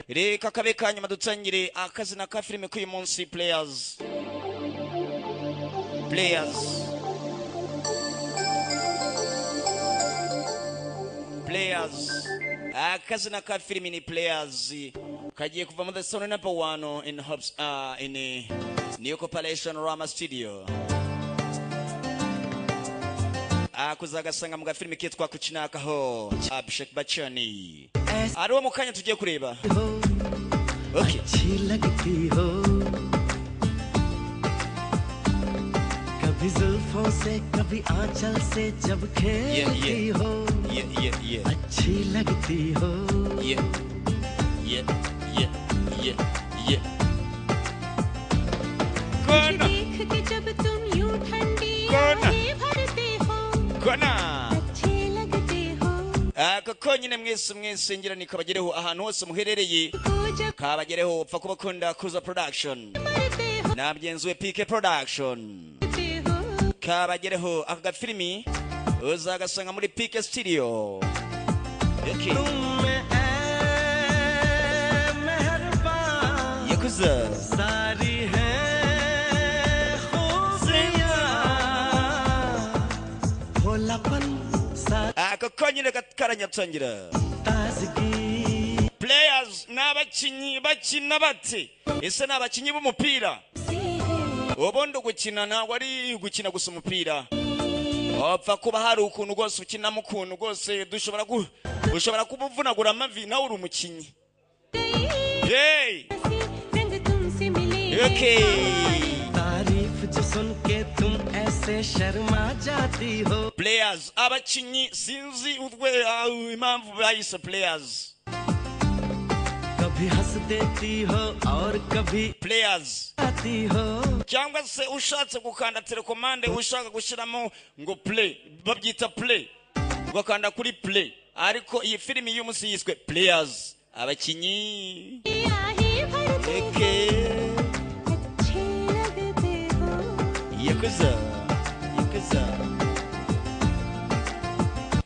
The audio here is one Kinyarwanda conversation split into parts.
reka kabe kanyuma dutangire akazina ka filime k'uyu munsi. Players akazina ka filime ni Players, kagiye kuva mu the Sony #1 in hubs in New Corporation Rama Studio. Akuzagasanga mu gafilime kitwa Kuchinakaho Abhishek Bachchan. Ariwo mu kanya tugiye kureba. Okay. अच्छी लगती हो कभी जुल्फों से कभी आंचल से जब खेलती हो अच्छी लगती हो देख के जब तुम यूं ठंडी आंखें भरते हो अच्छे लगते हो. Konyine mwese ngira ni kabagereho ahantu hose muherereye, kabagereho upfa kubakunda Kuza Production nabyenzuwe PK Production, kabagereho aka gafilimi uzagasanga muri PK Studio. Okay. Yakuza सारी है खुशियाँ भोलापन aka konyine karanyatangira. Players n'abakinyi bakina bate? Ese n'abakinyi b'umupira ubundi gukina na wari gukina gusa umupira, opfa kuba hari ukuntu gose ukina mu kuntu gose ushobora kubuvunagura amavi nawe uri umukinyi. Hey, okay. तारीफ जो सुन के तुम ऐसे शर्मा जाती हो. Players abakinyi sinzi impamvu bayise Players. कभी हंस देती हो और कभी Players आती हो. cyangwa se ushatse gukanda telecommande ushaka gushiramo ngo play babyita play ugakanda kuri play, ariko iyi filimi y'umunsi yiswe Players abakinyi. Yakuza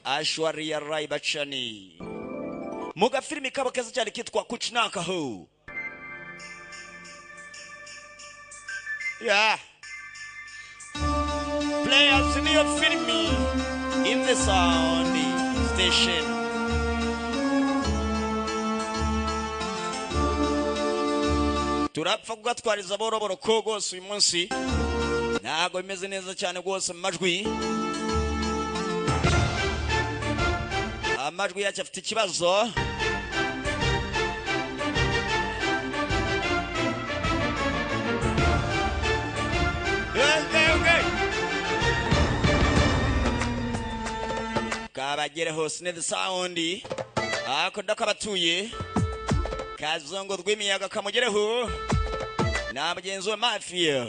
Aishwarya Rai Bachchan mu gafilimi kabo keza cyane kitwa Kuchinakaho. Players niyo filimi in the sound station. Turapfa kugatwariza boroboro ko gose uyu munsi ntago bimeze neza cyane gose mu majwi. Amajwi yacu afite ikibazo. Kabagereho Sned Sound ako ndakabatuye kazongo rw'imiyaga kamugereho na mugenzi wa Mafia.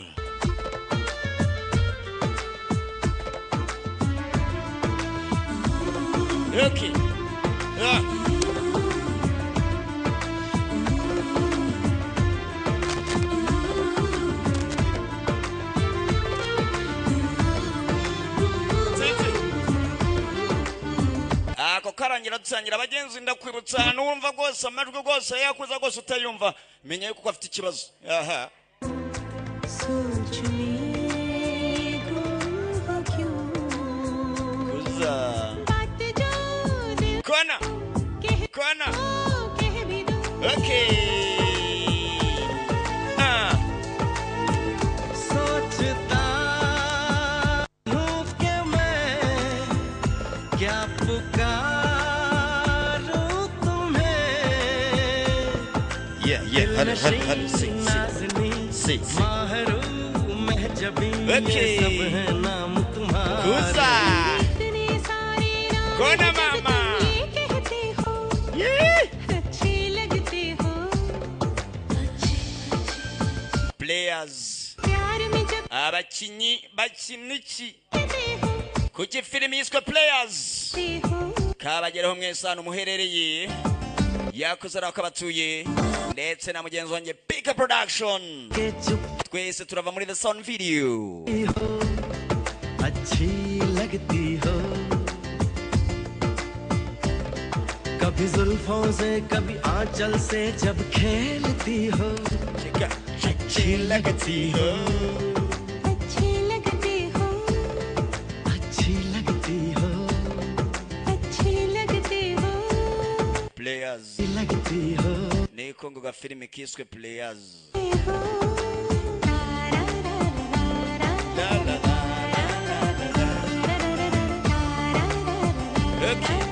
Okay. Ako karangira dusangira abagenzi, ndakwibutsa numva gose amajwi gose yakuza gose utayumva menye yuko afite ikibazo. Aha. Kuza Kona. Okay. सोचता हूँ कि मैं क्या पुकारूं तुम्हें. Sing. माहरू महजबी Okay. सब है नाम तुम्हारा. Kuza Kona mama. Players abakinyi bakiniki kuki filimi yiswe Players kabagereho mwese hano muherereye. Yakoze akabatuye ndetse na mugenzi wanjye PK Production, twese turava muri the sound video. अच्छी लगती हो कभी जुल्फों से कभी आंचल से जब खेलती हो अच्छी लगती हो अच्छी लगती हो अच्छी लगती हो अच्छी लगती हो players लगती हो niko ngo gafilime kiswe players okay